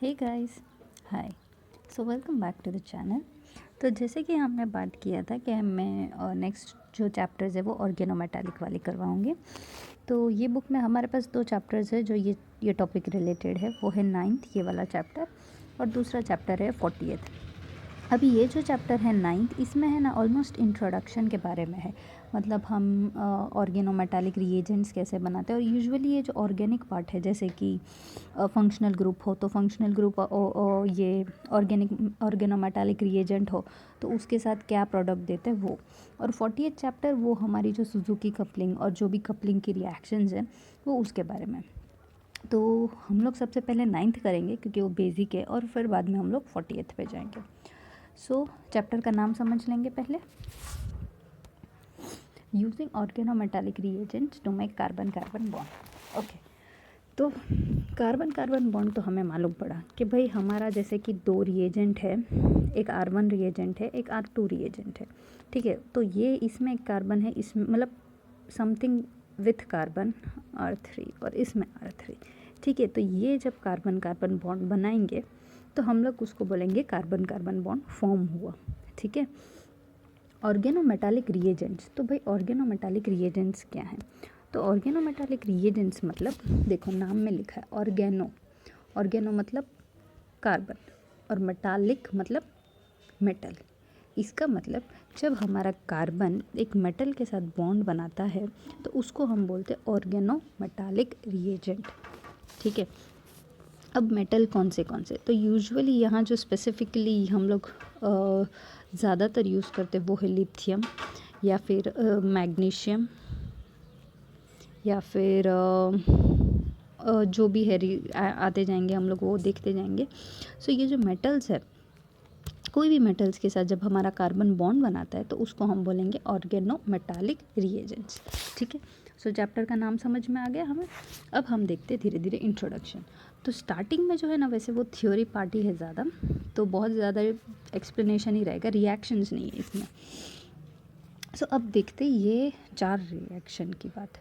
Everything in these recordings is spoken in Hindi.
Hey guys, hi. So welcome back to the channel. तो जैसे कि हमने बात किया था कि मैं नेक्स्ट जो चैप्टर्स है वो ऑर्गेनोमेटालिक वाले करवाऊँगी। तो ये बुक में हमारे पास 2 चैप्टर्स है जो ये टॉपिक रिलेटेड है। वो है 9th ये वाला चैप्टर और दूसरा चैप्टर है 40th। अभी ये जो चैप्टर है 9th, इसमें है ना ऑलमोस्ट इंट्रोडक्शन के बारे में है। मतलब हम ऑर्गेनोमेटालिक रिएजेंट्स कैसे बनाते हैं और यूजुअली ये जो ऑर्गेनिक पार्ट है जैसे कि फंक्शनल ग्रुप हो तो फंक्शनल ग्रुप ये ऑर्गेनोमेटालिक रिएजेंट हो तो उसके साथ क्या प्रोडक्ट देते हैं वो। और 40th चैप्टर वो हमारी जो सुजुकी कपलिंग और जो भी कपलिंग की रिएक्शंस हैं वो उसके बारे में। तो हम लोग सबसे पहले 9th करेंगे क्योंकि वो बेसिक है और फिर बाद में हम लोग 40th पे जाएंगे। सो चैप्टर का नाम समझ लेंगे पहले। Using organometallic reagents to make carbon carbon bond. Okay, तो कार्बन कार्बन बॉन्ड तो हमें मालूम पड़ा कि भाई हमारा जैसे कि 2 रिएजेंट है, एक R1 रिएजेंट है, एक R2 रिएजेंट है। ठीक है, तो ये इसमें एक कार्बन है, इसमें मतलब समथिंग विथ कार्बन R3 और इसमें R3। ठीक है, तो ये जब कार्बन कार्बन बॉन्ड बनाएंगे तो हम लोग उसको बोलेंगे कार्बन कार्बन बॉन्ड फॉर्म हुआ। ठीक है, ऑर्गेनोमेटालिक रिएजेंट्स। तो भाई ऑर्गेनोमेटालिक रिएजेंट्स क्या हैं? तो ऑर्गेनोमेटालिक रिएजेंट्स मतलब देखो नाम में लिखा है ऑर्गेनो। ऑर्गेनो मतलब कार्बन और मेटालिक मतलब मेटल। इसका मतलब जब हमारा कार्बन एक मेटल के साथ बॉन्ड बनाता है तो उसको हम बोलते हैं ऑर्गेनोमेटालिक रिएजेंट। ठीक है, अब मेटल कौन से तो यूजुअली यहाँ जो स्पेसिफिकली हम लोग ज़्यादातर यूज़ करते वो है लिथियम या फिर मैग्नीशियम या फिर जो भी है आते जाएंगे हम लोग वो देखते जाएंगे। सो ये जो मेटल्स है, कोई भी मेटल्स के साथ जब हमारा कार्बन बॉन्ड बनाता है तो उसको हम बोलेंगे ऑर्गेनोमेटालिक रिएजेंट्स। ठीक है, सो चैप्टर का नाम समझ में आ गया हमें। अब हम देखते धीरे धीरे इंट्रोडक्शन। तो स्टार्टिंग में जो है ना वैसे वो थ्योरी पार्ट ही है ज़्यादा, तो बहुत ज़्यादा एक्सप्लेनेशन ही रहेगा, रिएक्शंस नहीं है इसमें। सो अब देखते ये 4 रिएक्शन की बात।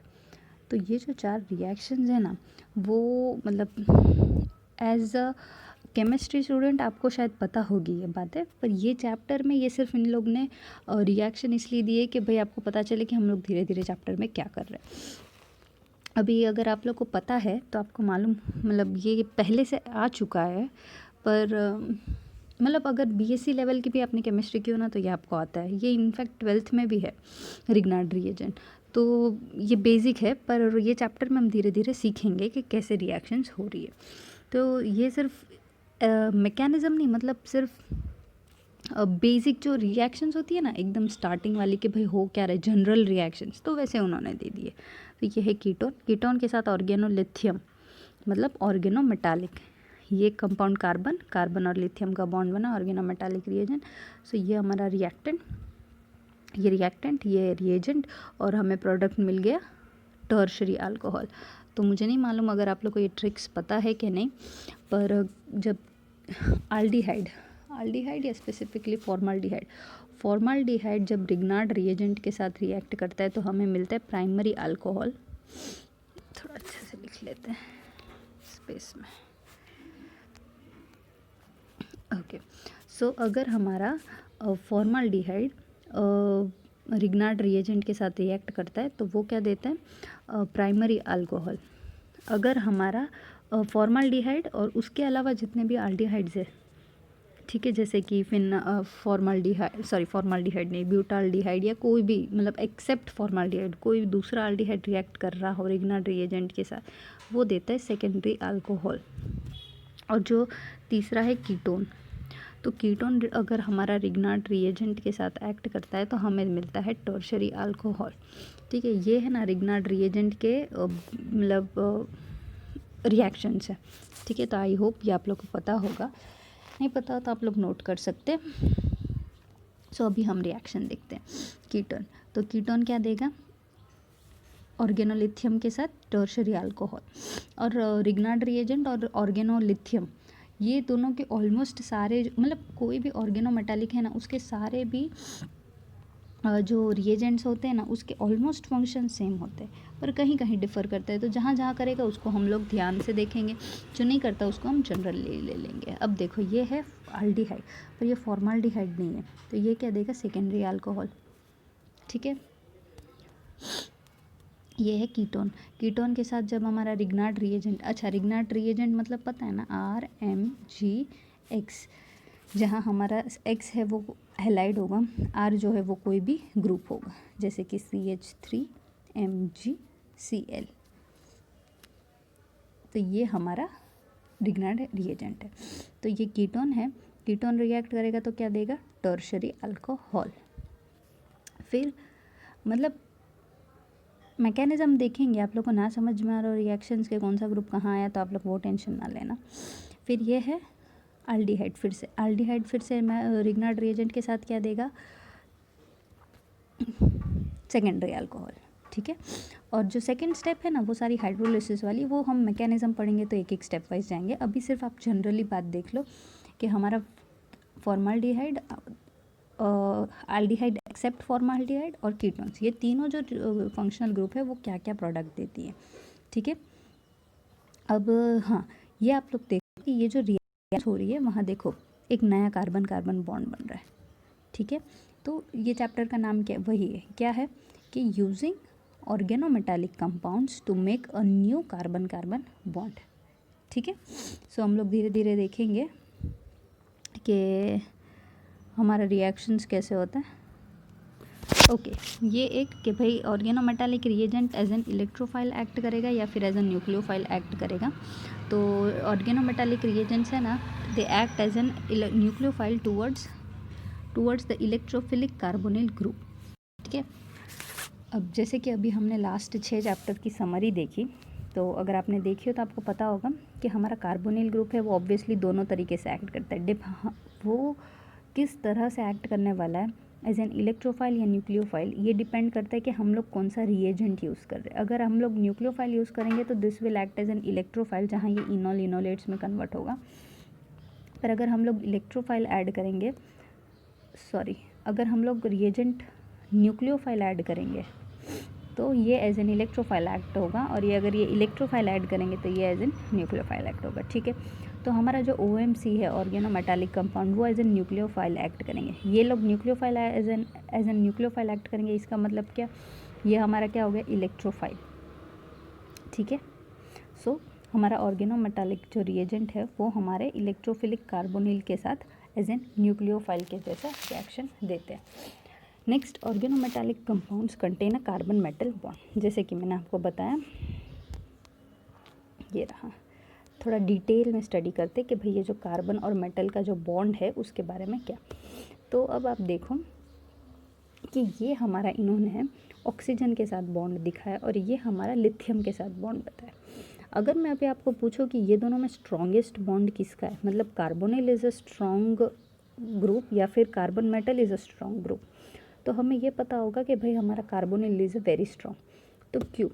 तो ये जो 4 रिएक्शंस है ना वो मतलब एज अ केमिस्ट्री स्टूडेंट आपको शायद पता होगी ये बातें, पर ये चैप्टर में ये सिर्फ इन लोग ने रिएक्शन इसलिए दिए कि भाई आपको पता चले कि हम लोग धीरे धीरे चैप्टर में क्या कर रहे हैं। अभी अगर आप लोग को पता है तो आपको मालूम मतलब ये पहले से आ चुका है, पर मतलब अगर बीएससी लेवल की भी आपने केमिस्ट्री की हो ना तो ये आपको आता है। ये इनफैक्ट 12th में भी है रिग्नार्ड रिएजेंट। तो ये बेसिक है, पर ये चैप्टर में हम धीरे धीरे सीखेंगे कि कैसे रिएक्शंस हो रही है। तो ये सिर्फ मैकेनिज़्म नहीं, मतलब सिर्फ बेसिक जो रिएक्शंस होती है ना एकदम स्टार्टिंग वाली कि भाई हो क्या रहा है, जनरल रिएक्शंस तो वैसे उन्होंने दे दिए। तो ये है कीटोन। कीटोन के साथ ऑर्गेनो लिथियम मतलब ऑर्गेनो मेटालिक। ये कंपाउंड कार्बन, कार्बन और लिथियम का बॉन्ड बना ऑर्गेनो मेटालिक रिएजेंट। सो ये हमारा रिएक्टेंट, ये रिएक्टेंट, ये रिएजेंट और हमें प्रोडक्ट मिल गया टर्शरी अल्कोहल। तो मुझे नहीं मालूम अगर आप लोग को ये ट्रिक्स पता है कि नहीं, पर जब आल्डिहाइड या स्पेसिफिकली फॉर्माल्डिहाइड जब रिग्नार्ड रिएजेंट के साथ रिएक्ट करता है तो हमें मिलता है प्राइमरी अल्कोहल। थोड़ा अच्छे से लिख लेते हैं स्पेस में। ओके, सो अगर हमारा फॉर्माल्डिहाइड रिग्नार्ड रिएजेंट के साथ रिएक्ट करता है तो वो क्या देता है, प्राइमरी अल्कोहल। अगर हमारा फॉर्माल्डिहाइड और उसके अलावा जितने भी आल्डिहाइड्स है, ठीक है, जैसे कि फॉर्माल्डिहाइड नहीं, ब्यूटाल्डिहाइड या कोई भी मतलब एक्सेप्ट फॉर्माल्डिहाइड कोई दूसरा आल्डिहाइड रिएक्ट कर रहा हो रिग्नार्ड रिएजेंट के साथ, वो देता है सेकेंडरी अल्कोहल। और जो तीसरा है कीटोन। तो कीटोन अगर हमारा रिग्नार्ड रिएजेंट के साथ एक्ट करता है तो हमें मिलता है टर्शरी अल्कोहल। ठीक है, ये है ना रिग्नार्ड रिएजेंट के मतलब रिएक्शंस है। ठीक है, तो आई होप ये आप लोग को पता होगा, नहीं पता तो आप लोग नोट कर सकते। सो अभी हम रिएक्शन देखते हैं। कीटोन, तो कीटोन क्या देगा, ऑर्गेनोलिथियम के साथ टर्शरी अल्कोहल। और रिग्नार्ड रिएजेंट और ऑर्गेनोलिथियम ये दोनों के ऑलमोस्ट सारे मतलब कोई भी ऑर्गेनोमेटालिक है ना उसके सारे भी जो रिएजेंट्स होते हैं ना उसके ऑलमोस्ट फंक्शन सेम होते हैं पर कहीं कहीं डिफ़र करते हैं। तो जहाँ जहाँ करेगा उसको हम लोग ध्यान से देखेंगे, जो नहीं करता उसको हम जनरल ले लेंगे। अब देखो ये है अल्डिहाइड, पर ये फॉर्माल्डिहाइड नहीं है, तो ये क्या देगा, सेकेंडरी अल्कोहल। ठीक है, ये है कीटोन। कीटोन के साथ जब हमारा रिग्नार्ड रिएजेंट, अच्छा रिग्नार्ड रिएजेंट मतलब पता है ना, RMgX, जहाँ हमारा X है वो हैलाइड होगा, R जो है वो कोई भी ग्रुप होगा, जैसे कि CH3MgCl। तो ये हमारा रिग्नार्ड रिएजेंट है। तो ये कीटोन है, कीटोन रिएक्ट करेगा तो क्या देगा, टर्शरी अल्कोहल। फिर मतलब मैकेनिज्म देखेंगे, आप लोग को ना समझ में आ रहा हो रिएक्शंस के कौन सा ग्रुप कहाँ आया तो आप लोग वो टेंशन ना लेना। फिर ये है अल्डिहाइड, फिर से अल्डिहाइड, फिर से रिग्नार्ड रिएजेंट के साथ क्या देगा, सेकेंडरी अल्कोहल। ठीक है, और जो सेकंड स्टेप है ना वो सारी हाइड्रोलिसिस वाली, वो हम मैकेनिज्म पढ़ेंगे तो एक एक स्टेप वाइज जाएंगे। अभी सिर्फ आप जनरली बात देख लो कि हमारा फॉर्माल्डिहाइड, अल्डिहाइड एक्सेप्ट फॉर्माल्डिहाइड और कीटोन्स, ये तीनों जो फंक्शनल ग्रुप है वो क्या क्या प्रोडक्ट देती है। ठीक है, अब हाँ ये आप लोग देखो कि ये जो रिएक्शन हो रही है वहाँ देखो एक नया कार्बन कार्बन बॉन्ड बन रहा है। ठीक है, तो ये चैप्टर का नाम क्या वही है, क्या है कि using organometallic compounds to make a new carbon carbon bond. ठीक है, सो हम लोग धीरे धीरे देखेंगे कि हमारा रिएक्शंस कैसे होता है। ओके, ये एक कि भाई organometallic reagent as an electrophile act करेगा या फिर एज एन न्यूक्लियोफाइल एक्ट करेगा। तो ऑर्गेनोमेटालिक रिएजेंट्स है ना, they act as an nucleophile towards the electrophilic carbonyl group. ठीक है, अब जैसे कि अभी हमने लास्ट 6 चैप्टर की समरी देखी, तो अगर आपने देखी हो तो आपको पता होगा कि हमारा कार्बोनिल ग्रुप है वो ऑब्वियसली दोनों तरीके से एक्ट करता है। वो किस तरह से एक्ट करने वाला है, एज एन इलेक्ट्रोफाइल या न्यूक्लियोफाइल, ये डिपेंड करता है कि हम लोग कौन सा रिएजेंट यूज़ कर रहे हैं। अगर हम लोग न्यूक्लियोफाइल यूज़ करेंगे तो this will act as an electrophile, जहाँ ये इनॉल इनोलेट्स में कन्वर्ट होगा। पर अगर हम लोग इलेक्ट्रोफाइल ऐड करेंगे, अगर हम लोग रिएजेंट न्यूक्लियोफाइल ऐड करेंगे तो ये एज एन इलेक्ट्रोफाइल एक्ट होगा, और ये अगर ये इलेक्ट्रोफाइल ऐड करेंगे तो ये एज एन न्यूक्लियोफाइल एक्ट होगा। ठीक है, तो हमारा जो OMC है ऑर्गेनोमेटालिक कंपाउंड, वो एज एन न्यूक्लियोफाइल एक्ट करेंगे। ये लोग nucleophile as an nucleophile act करेंगे, इसका मतलब क्या, ये हमारा क्या हो गया, इलेक्ट्रोफाइल। ठीक है, सो हमारा ऑर्गेनोमेटालिक जो रिएजेंट है वो हमारे इलेक्ट्रोफिलिक कार्बोनिल के साथ एज एन न्यूक्लियोफाइल के जैसा रिएक्शन देते हैं। Next, organometallic compounds contain a carbon metal bond. जैसे कि मैंने आपको बताया, ये रहा, थोड़ा डिटेल में स्टडी करते कि भाई ये जो कार्बन और मेटल का जो बॉन्ड है उसके बारे में क्या। तो अब आप देखो कि ये हमारा इन्होंने ऑक्सीजन के साथ बॉन्ड दिखाया और ये हमारा लिथियम के साथ बॉन्ड बताया। अगर मैं अभी आपको पूछूं कि ये दोनों में स्ट्रॉन्गेस्ट बॉन्ड किसका है, मतलब carbonyl is a strong group या फिर carbon metal is a strong group, तो हमें ये पता होगा कि भाई हमारा carbonyl is a very strong. तो क्यों,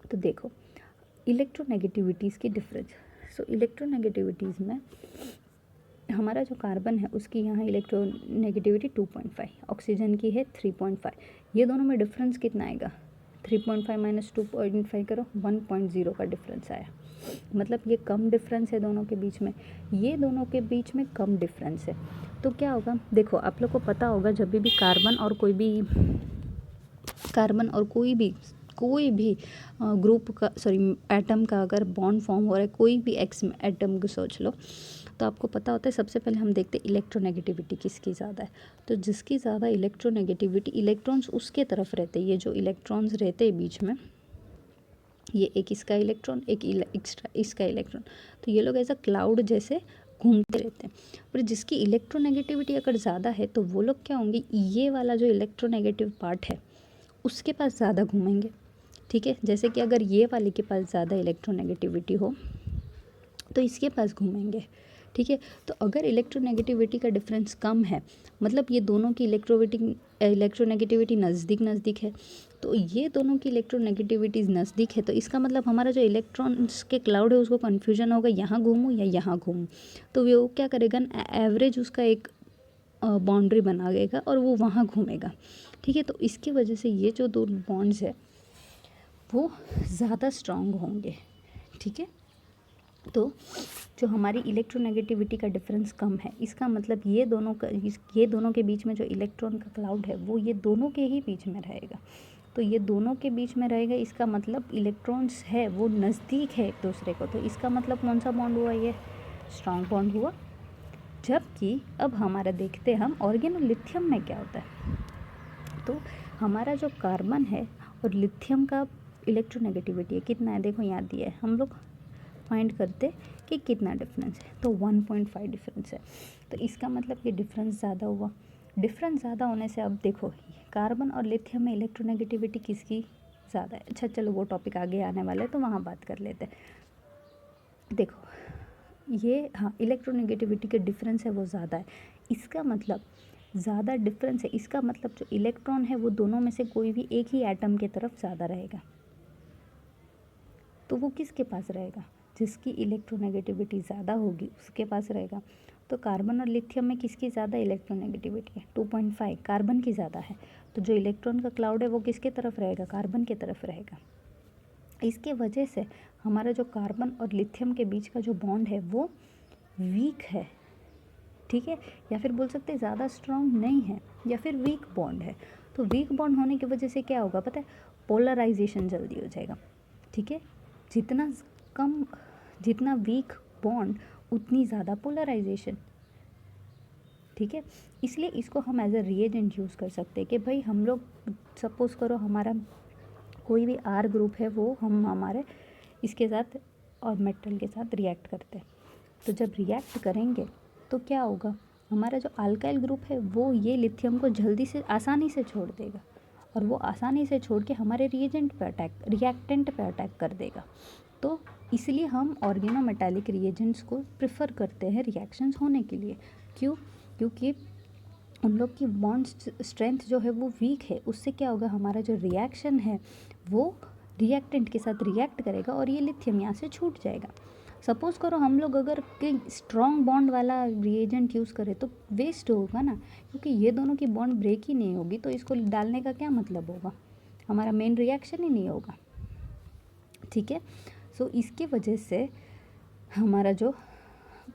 तो देखो इलेक्ट्रोनेगेटिविटीज़ की डिफरेंस। सो इलेक्ट्रोनेगेटिविटीज़ में हमारा जो कार्बन है उसकी यहाँ इलेक्ट्रोनेगेटिविटी 2.5, ऑक्सीजन की है 3.5। ये दोनों में डिफरेंस कितना आएगा, 3.5 माइनस 2.5 करो, 1.0 का डिफरेंस आया। मतलब ये कम डिफरेंस है दोनों के बीच में, ये दोनों के बीच में कम डिफरेंस है। तो क्या होगा, देखो आप लोग को पता होगा जब भी कार्बन और कोई भी ग्रुप का एटम का अगर बॉन्ड फॉर्म हो रहा है, कोई भी एक्स एटम को सोच लो, तो आपको पता होता है सबसे पहले हम देखते हैं इलेक्ट्रोनेगेटिविटी किसकी ज़्यादा है। तो जिसकी ज़्यादा इलेक्ट्रोनेगेटिविटी, इलेक्ट्रॉन्स उसके तरफ रहते हैं, ये जो इलेक्ट्रॉन्स रहते हैं बीच में, ये एक इसका इलेक्ट्रॉन एक एक्स्ट्रा इसका इलेक्ट्रॉन, तो ये लोग ऐसा क्लाउड जैसे घूमते रहते हैं। पर जिसकी इलेक्ट्रोनेगेटिविटी अगर ज़्यादा है तो वो लोग क्या होंगे, ये वाला जो इलेक्ट्रोनेगेटिव पार्ट है उसके पास ज़्यादा घूमेंगे। ठीक है, जैसे कि अगर ये वाले के पास ज़्यादा इलेक्ट्रोनेगेटिविटी हो तो इसके पास घूमेंगे। ठीक है, तो अगर इलेक्ट्रोनेगेटिविटी का डिफरेंस कम है, मतलब ये दोनों की इलेक्ट्रोनेगेटिविटी नज़दीक है, तो ये दोनों की इलेक्ट्रोनेगेटिविटीज़ नज़दीक है, तो इसका मतलब हमारा जो इलेक्ट्रॉन्स के क्लाउड है उसको कन्फ्यूजन होगा यहाँ घूमूँ या यहाँ घूमूँ। तो वो क्या करेगा ना, एवरेज उसका एक बाउंड्री बनाएगा और वो वहाँ घूमेगा, ठीक है। तो इसकी वजह से ये जो दो बॉन्ड्स है वो ज़्यादा स्ट्रांग होंगे, ठीक है। तो जो हमारी इलेक्ट्रोनेगेटिविटी का डिफरेंस कम है, इसका मतलब ये दोनों के बीच में जो इलेक्ट्रॉन का क्लाउड है वो ये दोनों के ही बीच में रहेगा। तो ये दोनों के बीच में रहेगा, इसका मतलब इलेक्ट्रॉन्स है वो नज़दीक है एक दूसरे को। तो इसका मतलब कौन सा बॉन्ड हुआ, ये स्ट्रॉन्ग बॉन्ड हुआ। जबकि अब हमारा देखते हैं हम ऑर्गेनोलिथियम में क्या होता है। तो हमारा जो कार्बन है और लिथियम का इलेक्ट्रोनेगेटिविटी है कितना है, देखो यहाँ दिया है, हम लोग फाइंड करते कि कितना डिफरेंस है। तो 1.5 डिफरेंस है। तो इसका मतलब ये डिफरेंस ज़्यादा हुआ। डिफरेंस ज़्यादा होने से अब देखो कार्बन और लिथियम में इलेक्ट्रोनेगेटिविटी किसकी ज़्यादा है। अच्छा चलो वो टॉपिक आगे आने वाला है तो वहाँ बात कर लेते हैं। देखो ये हाँ इलेक्ट्रोनेगेटिविटी के डिफरेंस है वो ज़्यादा है, इसका मतलब ज़्यादा डिफरेंस है, इसका मतलब जो इलेक्ट्रॉन है वो दोनों में से कोई भी एक ही एटम के तरफ ज़्यादा रहेगा। तो वो किसके पास रहेगा, जिसकी इलेक्ट्रोनेगेटिविटी ज़्यादा होगी उसके पास रहेगा। तो कार्बन और लिथियम में किसकी ज़्यादा इलेक्ट्रोनेगेटिविटी है, 2.5 कार्बन की ज़्यादा है। तो जो इलेक्ट्रॉन का क्लाउड है वो किसके तरफ रहेगा, कार्बन की तरफ रहेगा। इसके वजह से हमारा जो कार्बन और लिथियम के बीच का जो बॉन्ड है वो वीक है, ठीक है, या फिर बोल सकते हैं ज़्यादा स्ट्रांग नहीं है, या फिर वीक बॉन्ड है। तो वीक बॉन्ड होने की वजह से क्या होगा पता है, पोलराइजेशन जल्दी हो जाएगा, ठीक है। जितना वीक बॉन्ड उतनी ज़्यादा पोलराइजेशन, ठीक है। इसलिए इसको हम एज अ रिएजेंट यूज़ कर सकते हैं कि भाई हम लोग सपोज़ करो हमारा कोई भी आर ग्रुप है वो हम हमारे इसके साथ और मेटल के साथ रिएक्ट करते हैं। तो जब रिएक्ट करेंगे तो क्या होगा, हमारा जो अल्काइल ग्रुप है वो ये लिथियम को जल्दी से आसानी से छोड़ देगा और वो आसानी से छोड़ के हमारे रिएक्टेंट पे अटैक कर देगा। तो इसलिए हम ऑर्गेनोमेटालिक रिएजेंट्स को प्रेफर करते हैं रिएक्शंस होने के लिए। क्यों, क्योंकि उन लोग की बॉन्ड स्ट्रेंथ जो है वो वीक है, उससे क्या होगा हमारा जो रिएक्शन है वो रिएक्टेंट के साथ रिएक्ट करेगा और ये लिथियम यहाँ से छूट जाएगा। सपोज़ करो हम लोग अगर कि स्ट्रॉन्ग बॉन्ड वाला रिएजेंट यूज़ करें तो वेस्ट होगा ना, क्योंकि ये दोनों की बॉन्ड ब्रेक ही नहीं होगी। तो इसको डालने का क्या मतलब होगा, हमारा मेन रिएक्शन ही नहीं होगा, ठीक है। सो इसके वजह से हमारा जो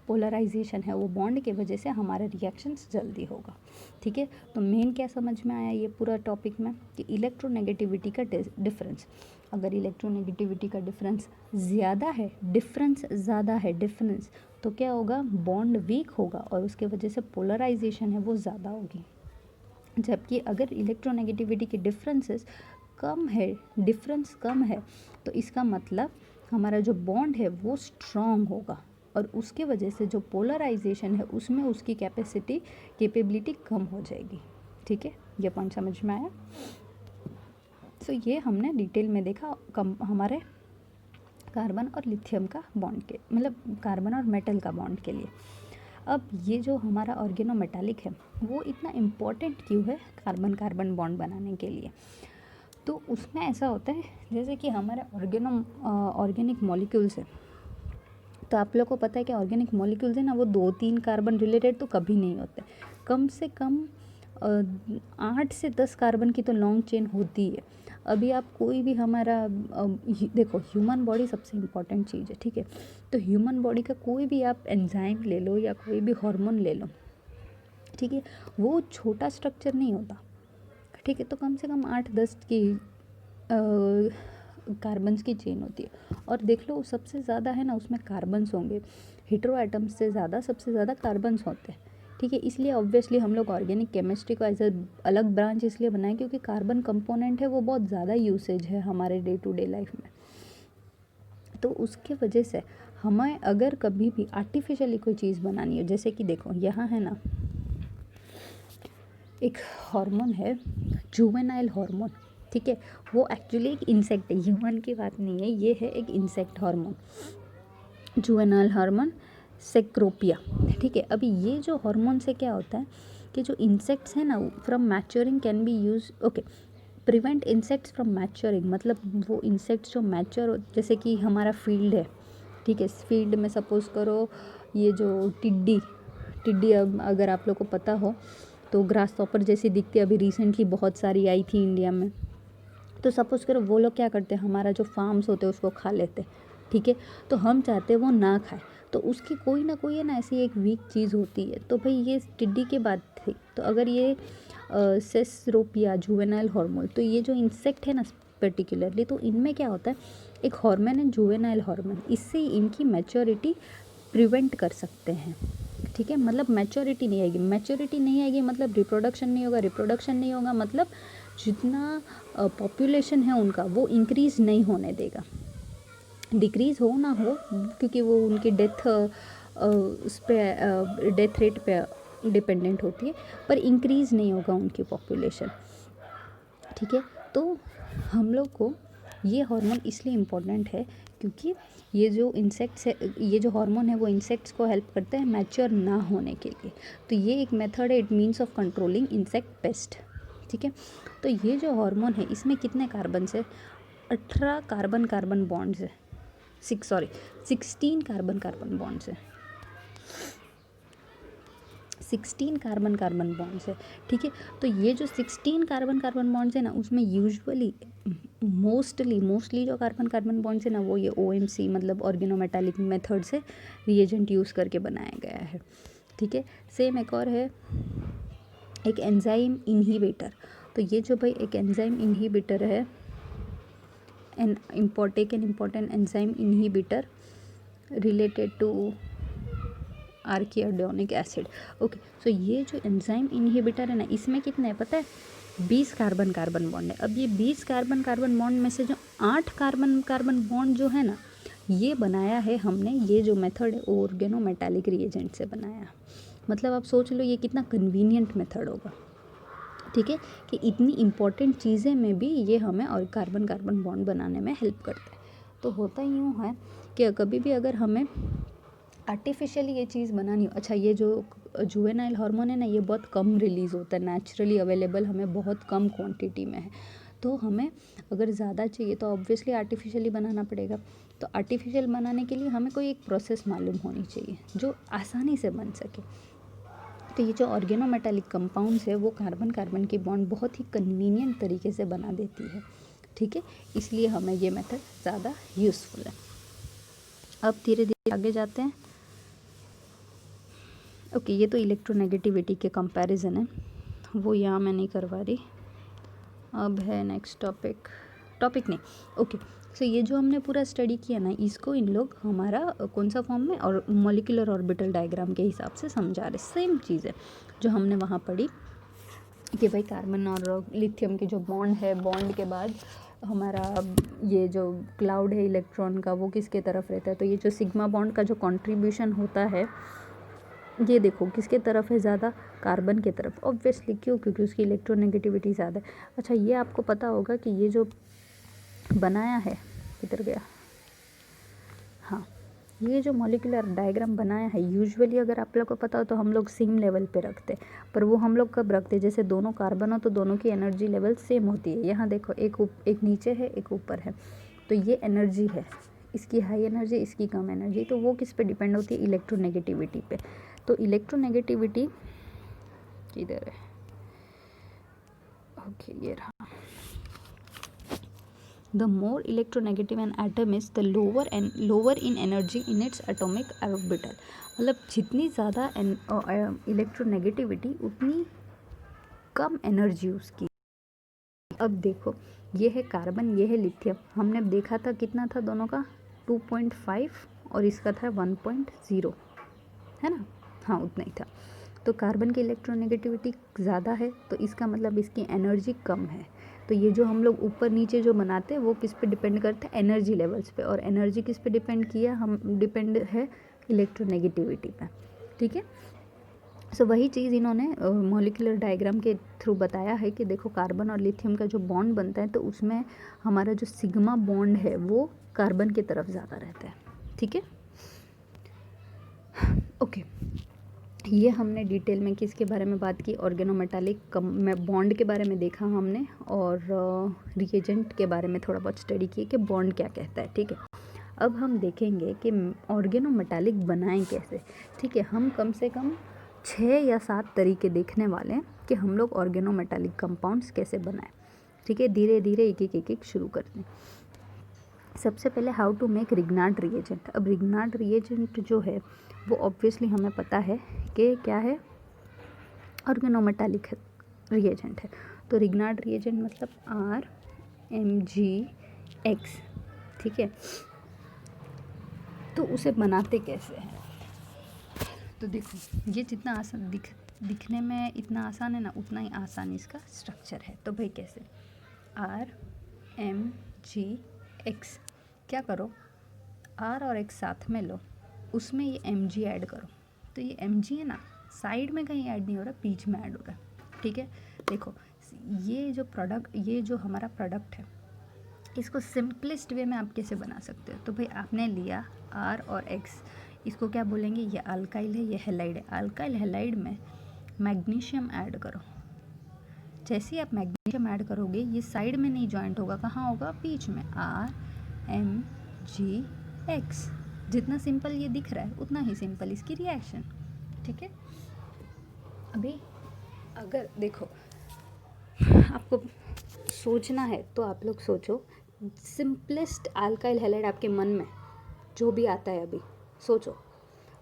पोलराइजेशन है वो बॉन्ड के वजह से हमारा रिएक्शंस जल्दी होगा, ठीक है। तो मेन क्या समझ में आया ये पूरा टॉपिक में कि इलेक्ट्रोनेगेटिविटी का डिफरेंस, अगर इलेक्ट्रोनेगेटिविटी का डिफरेंस ज़्यादा है, डिफरेंस तो क्या होगा, बॉन्ड वीक होगा और उसके वजह से पोलराइजेशन है वो ज़्यादा होगी। जबकि अगर इलेक्ट्रोनेगेटिविटी के डिफरेंस कम है तो इसका मतलब हमारा जो बॉन्ड है वो स्ट्रॉन्ग होगा और उसके वजह से जो पोलराइजेशन है उसमें उसकी कैपेबिलिटी कम हो जाएगी, ठीक है। ये पॉइंट समझ में आया। सो ये हमने डिटेल में देखा हमारे कार्बन और लिथियम का बॉन्ड के, मतलब कार्बन और मेटल का बॉन्ड के लिए। अब ये जो हमारा ऑर्गेनोमेटालिक है वो इतना इम्पोर्टेंट क्यों है कार्बन कार्बन बॉन्ड बनाने के लिए। तो उसमें ऐसा होता है जैसे कि हमारे ऑर्गेनिक मॉलिक्यूल्स है, तो आप लोग को पता है कि ऑर्गेनिक मॉलिक्यूल्स है ना वो 2-3 कार्बन रिलेटेड तो कभी नहीं होते, कम से कम 8 से 10 कार्बन की तो लॉन्ग चेन होती है। अभी आप कोई भी हमारा देखो ह्यूमन बॉडी सबसे इम्पॉर्टेंट चीज़ है, ठीक है। तो ह्यूमन बॉडी का कोई भी आप एंजाइम ले लो या कोई भी हार्मोन ले लो, ठीक है, वो छोटा स्ट्रक्चर नहीं होता, ठीक है। तो कम से कम 8-10 की कार्बन्स की चेन होती है और देख लो सबसे ज़्यादा है ना उसमें कार्बन्स होंगे, हेटेरो एटम्स से ज़्यादा सबसे ज़्यादा कार्बन्स होते हैं, ठीक है। इसलिए ऑब्वियसली हम लोग ऑर्गेनिक केमिस्ट्री को एज अ अलग ब्रांच इसलिए बनाए क्योंकि कार्बन कंपोनेंट है वो बहुत ज़्यादा यूसेज है हमारे डे टू डे लाइफ में। तो उसके वजह से हमें अगर कभी भी आर्टिफिशियली कोई चीज़ बनानी हो, जैसे कि देखो यहाँ है ना एक हार्मोन है जुवेनाइल हार्मोन, ठीक है, वो एक्चुअली एक इंसेक्ट है, ह्यूमन की बात नहीं है, ये है एक इंसेक्ट हार्मोन जुवेनाइल हार्मोन सेक्रोपिया, ठीक है। अभी ये जो हार्मोन से क्या होता है कि जो इंसेक्ट्स हैं ना from maturing can be use prevent insects from maturing, मतलब वो इंसेक्ट्स जो मैच्योर हो, जैसे कि हमारा फील्ड है, ठीक है, इस फील्ड में सपोज़ करो ये जो टिड्डी, अब अगर आप लोग को पता हो तो ग्रास हॉपर जैसी दिखती है, अभी रिसेंटली बहुत सारी आई थी इंडिया में। तो सपोज़ करो वो लोग क्या करते हैं, हमारा जो फार्म्स होते हैं उसको खा लेते हैं, ठीक है। तो हम चाहते हैं वो ना खाए, तो उसकी कोई ना कोई है ना ऐसी एक वीक चीज़ होती है। तो भाई ये टिड्डी की बात थी, तो अगर ये सेसरोपिया जुवेनाइल हार्मोन, तो ये जो इंसेक्ट है ना पर्टिकुलरली, तो इनमें क्या होता है, एक हार्मोन है जुवेनाइल हार्मोन, इससे इनकी मैच्योरिटी प्रिवेंट कर सकते हैं, ठीक है। मतलब मैच्योरिटी नहीं आएगी, मैच्योरिटी नहीं आएगी मतलब रिप्रोडक्शन नहीं होगा, रिप्रोडक्शन नहीं होगा मतलब जितना पॉपुलेशन है उनका वो इंक्रीज़ नहीं होने देगा, डिक्रीज़ हो ना हो, क्योंकि वो उनकी डेथ उस पर डेथ रेट पे डिपेंडेंट होती है, पर इंक्रीज़ नहीं होगा उनकी पॉपुलेशन, ठीक है। तो हम लोग को ये हार्मोन इसलिए इम्पोर्टेंट है क्योंकि ये जो इंसेक्ट्स है, ये जो हार्मोन है वो इंसेक्ट्स को हेल्प करते हैं मैच्योर ना होने के लिए। तो ये एक मेथड है, it means of controlling insect pest, ठीक है। तो ये जो हार्मोन है इसमें कितने कार्बन है, 18 कार्बन कार्बन बॉन्ड्स है, 16 कार्बन कार्बन बॉन्ड्स है, 16 कार्बन कार्बन बॉन्ड्स है, ठीक है। तो ये जो 16 कार्बन कार्बन बॉन्ड्स है ना, उसमें यूजुअली मोस्टली जो कार्बन कार्बन बॉन्ड्स है ना, वो ये OMC मतलब ऑर्गेनोमेटालिक मेथड से रिएजेंट यूज़ करके बनाया गया है, ठीक है। सेम एक और है, एक एंजाइम इनहिबिटर। तो ये जो भाई एक एंजाइम इनहिबिटर है, an important enzyme inhibitor related to arachidonic acid. Okay, so ये जो एंजाइम इनहिबिटर है ना, इसमें कितने हैं पता है, 20 कार्बन कार्बन बॉन्ड है। अब ये 20 कार्बन कार्बन बॉन्ड में से जो 8 कार्बन कार्बन बॉन्ड जो है ना, ये बनाया है हमने, ये जो मेथड है ऑर्गेनोमेटालिक रिएजेंट से बनाया। मतलब आप सोच लो ये कितना कन्वीनियंट मेथड होगा, ठीक है, कि इतनी इम्पॉर्टेंट चीज़ें में भी ये हमें और कार्बन कार्बन बॉन्ड बनाने में हेल्प करता है। तो होता यूँ है कि कभी भी अगर हमें आर्टिफिशियली ये चीज़ बनानी हो, अच्छा ये जो जुवेनाइल हार्मोन है ना, ये बहुत कम रिलीज़ होता है, नेचुरली अवेलेबल हमें बहुत कम क्वांटिटी में है। तो हमें अगर ज़्यादा चाहिए तो ऑब्वियसली आर्टिफिशियली बनाना पड़ेगा। तो आर्टिफिशियल बनाने के लिए हमें कोई एक प्रोसेस मालूम होनी चाहिए जो आसानी से बन सके। तो ये जो ऑर्गेनोमेटालिक कंपाउंड्स है वो कार्बन कार्बन की बॉन्ड बहुत ही कन्वीनियंट तरीके से बना देती है, ठीक है। इसलिए हमें ये मेथड ज़्यादा यूज़फुल है। अब धीरे धीरे आगे जाते हैं। ओके, ये तो इलेक्ट्रोनेगेटिविटी के कंपैरिजन है, वो यहाँ मैं नहीं करवा रही। अब है नेक्स्ट टॉपिक नहीं, ओके। सो ये जो हमने पूरा स्टडी किया ना, इसको इन लोग हमारा कौन सा फॉर्म में और मॉलिक्यूलर ऑर्बिटल डायग्राम के हिसाब से समझा रहे। सेम चीज़ है जो हमने वहाँ पढ़ी कि भाई कार्बन और लिथियम की जो बॉन्ड है, बॉन्ड के बाद हमारा ये जो क्लाउड है इलेक्ट्रॉन का, वो किसके तरफ रहता है। तो ये जो सिग्मा बॉन्ड का जो कंट्रीब्यूशन होता है, ये देखो किसके तरफ है ज़्यादा, कार्बन के तरफ, ऑब्वियसली। क्यों? क्योंकि उसकी इलेक्ट्रोनेगेटिविटी ज़्यादा है। अच्छा, ये आपको पता होगा कि ये जो बनाया है, किधर गया, हाँ, ये जो मॉलिक्यूलर डायग्राम बनाया है, यूजुअली अगर आप लोग को पता हो तो हम लोग सेम लेवल पे रखते, पर वो हम लोग कब रखते, जैसे दोनों कार्बन हो तो दोनों की एनर्जी लेवल सेम होती है। यहाँ देखो, एक नीचे है, एक ऊपर है, तो ये एनर्जी है, इसकी हाई एनर्जी, इसकी कम एनर्जी, तो वो किस पे डिपेंड होती है, इलेक्ट्रोनेगेटिविटी पे। तो इलेक्ट्रोनेगेटिविटी किधर है, ओके ये रहा। The more electronegative an atom is, the lower in energy in its atomic orbital। मतलब जितनी ज़्यादा इलेक्ट्रोनेगेटिविटी उतनी कम एनर्जी उसकी। अब देखो, ये है कार्बन, ये है लिथियम। हमने देखा था कितना था दोनों का, 2.5 और इसका था 1.0, है ना, हाँ उतना ही था। तो कार्बन की इलेक्ट्रोनेगेटिविटी ज़्यादा है, तो इसका मतलब इसकी एनर्जी कम है। तो ये जो हम लोग ऊपर नीचे जो बनाते हैं वो किस पे डिपेंड करता है, एनर्जी लेवल्स पे। और एनर्जी किस पे डिपेंड किया, हम डिपेंड है इलेक्ट्रोनेगेटिविटी पे, ठीक है। सो वही चीज़ इन्होंने मॉलिक्यूलर डायग्राम के थ्रू बताया है कि देखो कार्बन और लिथियम का जो बॉन्ड बनता है, तो उसमें हमारा जो सिग्मा बॉन्ड है वो कार्बन की तरफ ज़्यादा रहता है, ठीक है। ओके, ये हमने डिटेल में किसके बारे में बात की, ऑर्गेनोमेटालिक बॉन्ड के बारे में देखा हमने, और रिएजेंट के बारे में थोड़ा बहुत स्टडी किए कि बॉन्ड क्या कहता है, ठीक है। अब हम देखेंगे कि ऑर्गेनोमेटालिक बनाएं कैसे, ठीक है। हम कम से कम 6 या 7 तरीके देखने वाले हैं कि हम लोग ऑर्गेनोमेटालिक कंपाउंड्स कैसे बनाएं। ठीक है, धीरे धीरे एक एक शुरू करते हैं। सबसे पहले how to make Grignard reagent. अब रिग्नार्ड रिएजेंट जो है वो ऑब्वियसली हमें पता है कि क्या है, ऑर्गेनोमेटालिक रिएजेंट है। तो रिग्नार्ड रिएजेंट मतलब RMgX। ठीक है, तो उसे बनाते कैसे हैं? तो देखो, ये जितना आसान दिखने में इतना आसान है ना, उतना ही आसान इसका स्ट्रक्चर है। तो भाई कैसे, RMgX। क्या करो, R और X साथ में लो, उसमें ये Mg ऐड करो। तो ये Mg है ना, साइड में कहीं ऐड नहीं हो रहा, बीच में ऐड हो रहा है। ठीक है, देखो ये जो हमारा प्रोडक्ट है, इसको सिंपलेस्ट वे में आप कैसे बना सकते हो? तो भाई आपने लिया R और X, इसको क्या बोलेंगे, ये अल्काइल है, ये हैलाइड है। अल्काइल हैलाइड में मैग्नीशियम ऐड करो। जैसे ही आप मैग्नीशियम ऐड करोगे, ये साइड में नहीं जॉइंट होगा, कहाँ होगा, बीच में, RMgX। जितना सिंपल ये दिख रहा है उतना ही सिंपल इसकी रिएक्शन। ठीक है, अभी अगर देखो आपको सोचना है तो आप लोग सोचो, सिंपलेस्ट अल्काइल हैलाइड आपके मन में जो भी आता है अभी सोचो।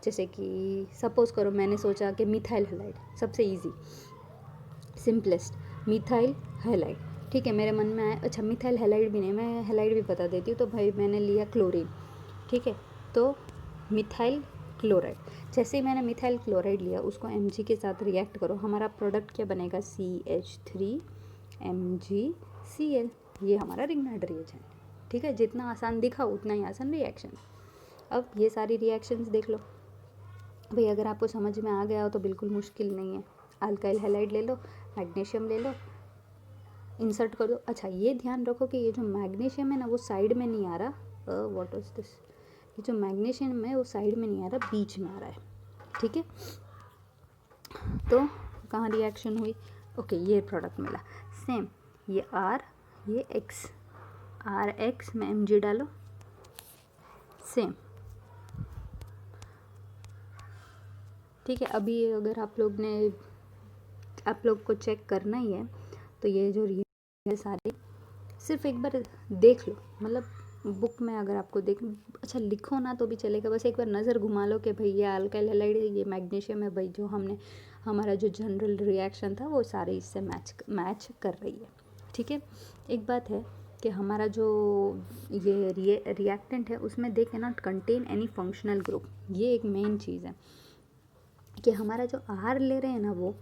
जैसे कि सपोज करो मैंने सोचा कि मिथाइल हैलाइड, सबसे इजी सिंपलेस्ट मिथाइल हैलाइड। ठीक है, मेरे मन में आया, अच्छा मिथाइल हैलाइड भी नहीं, मैं हैलाइड भी बता देती हूँ। तो भाई मैंने लिया क्लोरीन। ठीक है, तो मिथाइल क्लोराइड। जैसे ही मैंने मिथाइल क्लोराइड लिया, उसको Mg के साथ रिएक्ट करो, हमारा प्रोडक्ट क्या बनेगा, CH3MgCl। ये हमारा रिग्नार्ड रिएजेंट। ठीक है, जितना आसान दिखा उतना ही आसान रिएक्शन। अब ये सारी रिएक्शंस देख लो भाई, अगर आपको समझ में आ गया हो तो बिल्कुल मुश्किल नहीं है। अल्काइल हैलाइड ले लो, मैग्नीशियम ले लो, इंसर्ट कर दो। अच्छा ये ध्यान रखो कि ये जो मैग्नीशियम है ना, वो साइड में नहीं आ रहा, व्हाट इज दिस, ये जो मैग्नीशियम है वो साइड में नहीं आ रहा, बीच में आ रहा है। ठीक है, तो कहाँ रिएक्शन हुई, ओके ये प्रोडक्ट मिला। सेम ये R, ये X, RX में Mg डालो, सेम। ठीक है, अभी अगर आप लोग को चेक करना ही है तो ये जो रिएक्शन सारे सिर्फ एक बार देख लो, मतलब बुक में अगर आपको अच्छा लिखो ना तो भी चलेगा, बस एक बार नज़र घुमा लो कि भाई ये अल्काइल हैलाइड है, ये मैग्नीशियम है। भाई जो हमारा जो जनरल रिएक्शन था वो सारे इससे मैच कर रही है। ठीक है, एक बात है कि हमारा जो ये रिएक्टेंट है उसमें they can not contain any functional group. ये एक मेन चीज़ है कि हमारा जो R ले रहे हैं ना, वो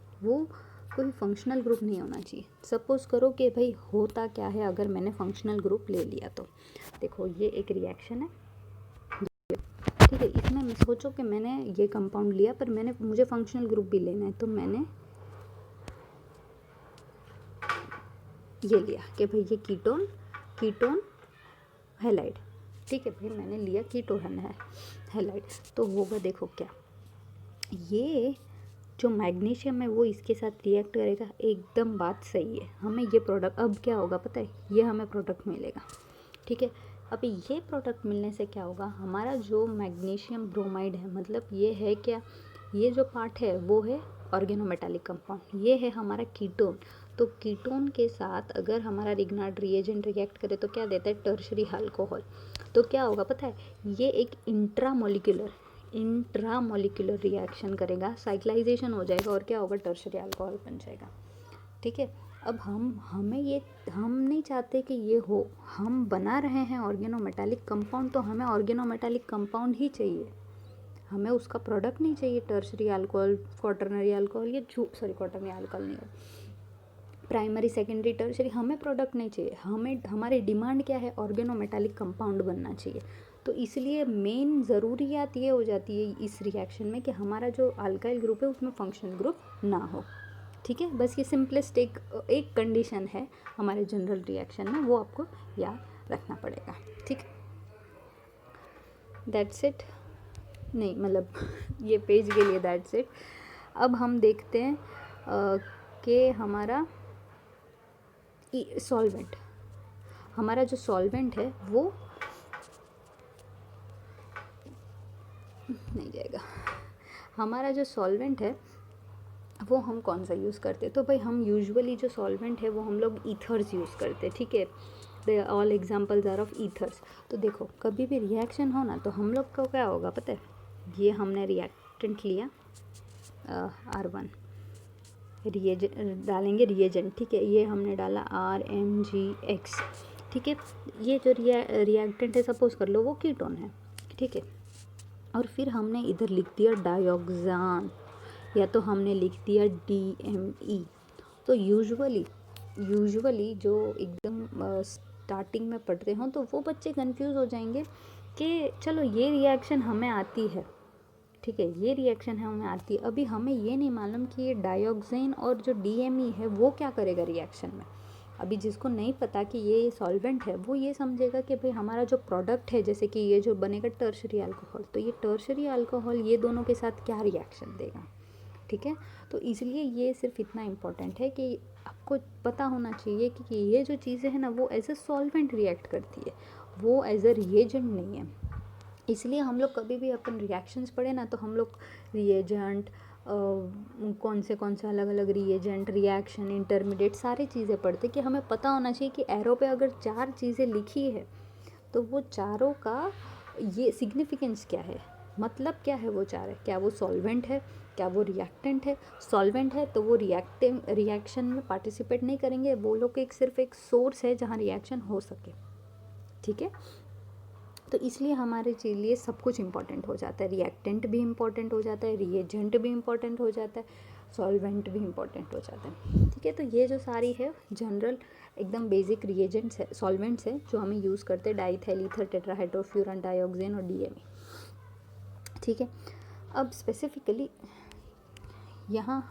कोई फंक्शनल ग्रुप नहीं होना चाहिए। सपोज़ करो कि भाई होता क्या है अगर मैंने फंक्शनल ग्रुप ले लिया, तो देखो ये एक रिएक्शन है। ठीक है, इसमें मैं सोचो कि मैंने ये कंपाउंड लिया, पर मुझे फंक्शनल ग्रुप भी लेना है, तो मैंने ये लिया कि भाई ये कीटोन हैलाइड। ठीक है, भाई मैंने लिया कीटोन हैलाइड, तो होगा देखो क्या, ये जो मैग्नीशियम है वो इसके साथ रिएक्ट करेगा। एकदम बात सही है, हमें ये प्रोडक्ट अब क्या होगा पता है, ये हमें प्रोडक्ट मिलेगा। ठीक है, अब ये प्रोडक्ट मिलने से क्या होगा, हमारा जो मैग्नीशियम ब्रोमाइड है, मतलब ये है क्या, ये जो पार्ट है वो है ऑर्गेनोमेटालिक कंपाउंड, ये है हमारा कीटोन। तो कीटोन के साथ अगर हमारा रिग्नार्ड रिएजेंट रिएक्ट करे तो क्या देता है, टर्शरी अल्कोहल। तो क्या होगा पता है, ये एक इंट्रामोलिकुलर रिएक्शन करेगा, साइक्लाइजेशन हो जाएगा और क्या होगा, टर्शरी अल्कोहल बन जाएगा। ठीक है, अब हम नहीं चाहते कि ये हो, हम बना रहे हैं ऑर्गेनोमेटालिक कंपाउंड, तो हमें ऑर्गेनोमेटालिक कंपाउंड ही चाहिए, हमें उसका प्रोडक्ट नहीं चाहिए टर्शरी अल्कोहल, क्वाटरनरी अल्कोहल, ये क्वाटरनरी अल्कोहल नहीं हो, प्राइमरी सेकेंडरी टर्शरी, हमें प्रोडक्ट नहीं चाहिए, हमारी डिमांड क्या है, ऑर्गेनोमेटालिक कंपाउंड बनना चाहिए। तो इसलिए मेन ज़रूरियात ये हो जाती है इस रिएक्शन में कि हमारा जो अल्काइल ग्रुप है उसमें फंक्शनल ग्रुप ना हो। ठीक है, बस ये सिंपलेस्ट एक कंडीशन है हमारे जनरल रिएक्शन में, वो आपको याद रखना पड़ेगा। ठीक, दैट्स इट, नहीं मतलब ये पेज के लिए दैट्स इट। अब हम देखते हैं कि हमारा सॉल्वेंट, हमारा जो सॉल्वेंट है वो नहीं जाएगा, हमारा जो सॉल्वेंट है वो हम कौन सा यूज़ करते हैं? तो भाई हम यूजुअली जो सॉल्वेंट है वो हम लोग ईथर्स यूज़ करते हैं, ठीक है। The all examples are of ethers. तो देखो कभी भी रिएक्शन हो ना तो हम लोग को क्या होगा पता है, ये हमने रिएक्टेंट लिया R1, डालेंगे रिएजेंट, ठीक है। ये हमने डाला RMgX, ठीक है। ये जो रिएक्टेंट है सपोज कर लो वो कीटोन है, ठीक है। और फिर हमने इधर लिख दिया डायोक्सान या तो हमने लिख दिया DME। तो यूजुअली जो एकदम स्टार्टिंग में पढ़ते हो तो वो बच्चे कंफ्यूज हो जाएंगे कि चलो ये रिएक्शन हमें आती है, ठीक है, ये रिएक्शन है हमें आती है, अभी हमें ये नहीं मालूम कि ये डायोक्सिन और जो DME है वो क्या करेगा रिएक्शन में। अभी जिसको नहीं पता कि ये सॉल्वेंट है वो ये समझेगा कि भाई हमारा जो प्रोडक्ट है जैसे कि ये जो बनेगा टर्शरी अल्कोहल, तो ये टर्शरी अल्कोहल ये दोनों के साथ क्या रिएक्शन देगा, ठीक है। तो इसलिए ये सिर्फ इतना इम्पोर्टेंट है कि आपको पता होना चाहिए कि ये जो चीज़ें हैं ना वो एज ए सॉल्वेंट रिएक्ट करती है, वो एज ए रिएजेंट नहीं है। इसलिए हम लोग कभी भी अपन रिएक्शंस पढ़े ना तो हम लोग रिएजेंट कौन से अलग अलग रिएजेंट, रिएक्शन, इंटरमीडिएट सारी चीज़ें पढ़ते कि हमें पता होना चाहिए कि एरो पे अगर 4 चीज़ें लिखी है तो वो चारों का ये सिग्निफिकेंस क्या है, मतलब क्या है वो चार है, क्या वो सॉल्वेंट है, क्या वो रिएक्टेंट है। सॉल्वेंट है तो वो रिएक्शन में पार्टिसिपेट नहीं करेंगे, वो लोग सिर्फ एक सोर्स है जहाँ रिएक्शन हो सके, ठीक है। तो इसलिए हमारे लिए सब कुछ इम्पॉर्टेंट हो जाता है, रिएक्टेंट भी इम्पॉर्टेंट हो जाता है, रिएजेंट भी इम्पॉर्टेंट हो जाता है, सॉल्वेंट भी इम्पॉर्टेंट हो जाता है, ठीक है। तो ये जो सारी है जनरल एकदम बेसिक रिएजेंट्स है, सॉल्वेंट्स है जो हमें यूज़ करते हैं, डाइथाइल ईथर, टेट्राहाइड्रोफ्यूरन, डायोक्सिन और DME, ठीक है। अब स्पेसिफिकली यहाँ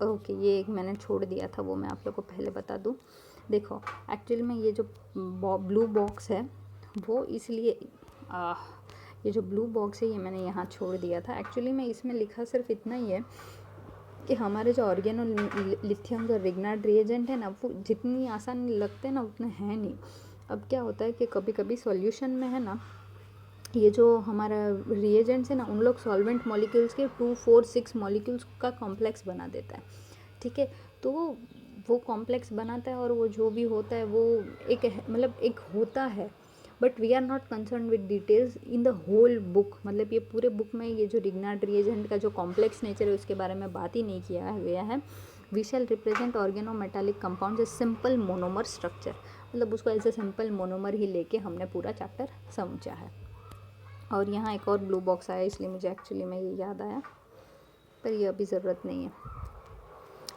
ओके ये एक मैंने छोड़ दिया था वो मैं आप लोग को पहले बता दूँ। देखो एक्चुअल में ये जो ब्लू बॉक्स है वो इसलिए ये जो ब्लू बॉक्स है ये मैंने यहाँ छोड़ दिया था। एक्चुअली में इसमें लिखा सिर्फ इतना ही है कि हमारे जो ऑर्गेनो लिथियम और रिग्नार्ड रिएजेंट है ना वो जितनी आसान लगते हैं ना उतने हैं नहीं। अब क्या होता है कि कभी कभी सॉल्यूशन में है ना ये जो हमारा रिएजेंट्स है ना उन लोग सॉल्वेंट मॉलिक्यूल्स के 2, 4, 6 मॉलिक्यूल्स का कॉम्प्लेक्स बना देता है, ठीक है। तो वो कॉम्प्लेक्स बनाता है और वो जो भी होता है वो एक मतलब एक होता है, but we are not concern with details in the whole book. मतलब ये पूरे बुक में ये जो रिग्नार्ड रिएजेंट का जो कॉम्प्लेक्स नेचर है उसके बारे में बात ही नहीं किया गया है। We shall represent organometallic compound a simple monomer structure, मतलब उसको एज ए सिंपल मोनोमर ही लेके हमने पूरा चैप्टर समझा है। और यहाँ एक और ब्लू बॉक्स आया इसलिए मुझे एक्चुअली में ये याद आया, पर ये अभी ज़रूरत नहीं है,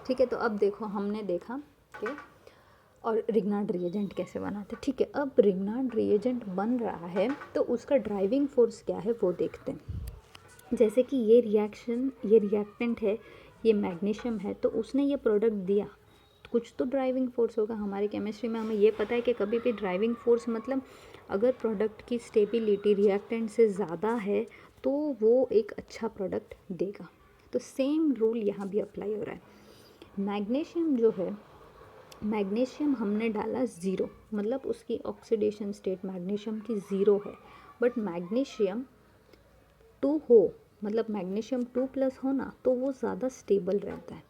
ठीक है। तो अब देखो हमने देखा कि और रिग्नार्ड रिएजेंट कैसे बनाते, ठीक है। अब रिग्नार्ड रिएजेंट बन रहा है तो उसका ड्राइविंग फोर्स क्या है वो देखते हैं। जैसे कि ये रिएक्टेंट है, ये मैग्नीशियम है, तो उसने ये प्रोडक्ट दिया, कुछ तो ड्राइविंग फोर्स होगा। हमारी केमिस्ट्री में हमें ये पता है कि कभी भी ड्राइविंग फोर्स मतलब अगर प्रोडक्ट की स्टेबिलिटी रिएक्टेंट से ज़्यादा है तो वो एक अच्छा प्रोडक्ट देगा। तो सेम रूल यहाँ भी अप्लाई हो रहा है। मैग्नीशियम जो है, मैग्नीशियम हमने डाला 0, मतलब उसकी ऑक्सीडेशन स्टेट मैग्नीशियम की 0 है, बट मैग्नीशियम 2 हो, मतलब मैग्नीशियम 2+ हो ना तो वो ज़्यादा स्टेबल रहता है।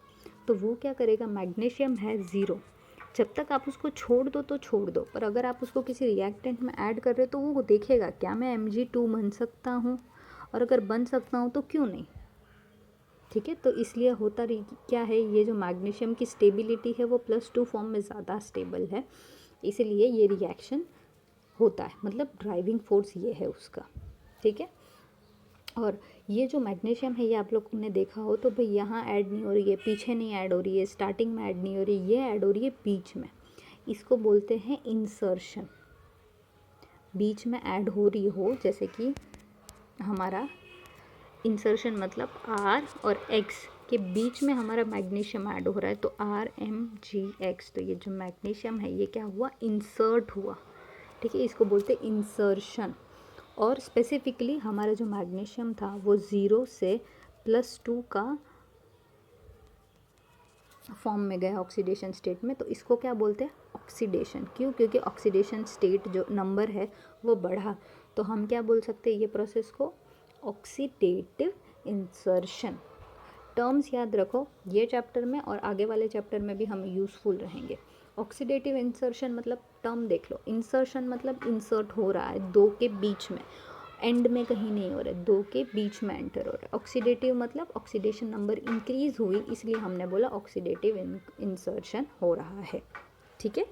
तो वो क्या करेगा, मैग्नीशियम है 0, जब तक आप उसको छोड़ दो तो छोड़ दो, पर अगर आप उसको किसी रिएक्टेंट में ऐड कर रहे हो तो वो देखेगा क्या मैं Mg2 बन सकता हूँ, और अगर बन सकता हूँ तो क्यों नहीं, ठीक है। तो इसलिए होता क्या है, ये जो मैग्नीशियम की स्टेबिलिटी है वो +2 फॉर्म में ज़्यादा स्टेबल है, इसलिए ये रिएक्शन होता है, मतलब ड्राइविंग फोर्स ये है उसका, ठीक है। और ये जो मैग्नीशियम है ये आप लोगों ने देखा हो तो भाई यहाँ ऐड नहीं हो रही है, पीछे नहीं ऐड हो रही है, स्टार्टिंग में ऐड नहीं हो रही है, ये ऐड हो रही है बीच में, इसको बोलते हैं इंसर्शन। बीच में ऐड हो रही हो, जैसे कि हमारा इंसर्शन मतलब R और X के बीच में हमारा मैग्नीशियम ऐड हो रहा है, तो RMgX, तो ये जो मैग्नीशियम है ये क्या हुआ, इंसर्ट हुआ, ठीक है, इसको बोलते हैं इंसर्शन। और स्पेसिफिकली हमारा जो मैग्नीशियम था वो 0 से +2 का फॉर्म में गया ऑक्सीडेशन स्टेट में, तो इसको क्या बोलते हैं, ऑक्सीडेशन। क्यों, क्योंकि ऑक्सीडेशन स्टेट जो नंबर है वो बढ़ा, तो हम क्या बोल सकते हैं ये प्रोसेस को, ऑक्सीडेटिव इंसर्शन, टर्म्स याद रखो ये चैप्टर में और आगे वाले चैप्टर में भी हम यूज़फुल रहेंगे। ऑक्सीडेटिव इंसर्शन मतलब टर्म देख लो, इंसर्शन मतलब इंसर्ट हो रहा है दो के बीच में, एंड में कहीं नहीं हो रहा है, दो के बीच में एंटर हो रहा है। ऑक्सीडेटिव मतलब ऑक्सीडेशन नंबर इंक्रीज हुई, इसलिए हमने बोला ऑक्सीडेटिव इंसर्शन हो रहा है। ठीक है।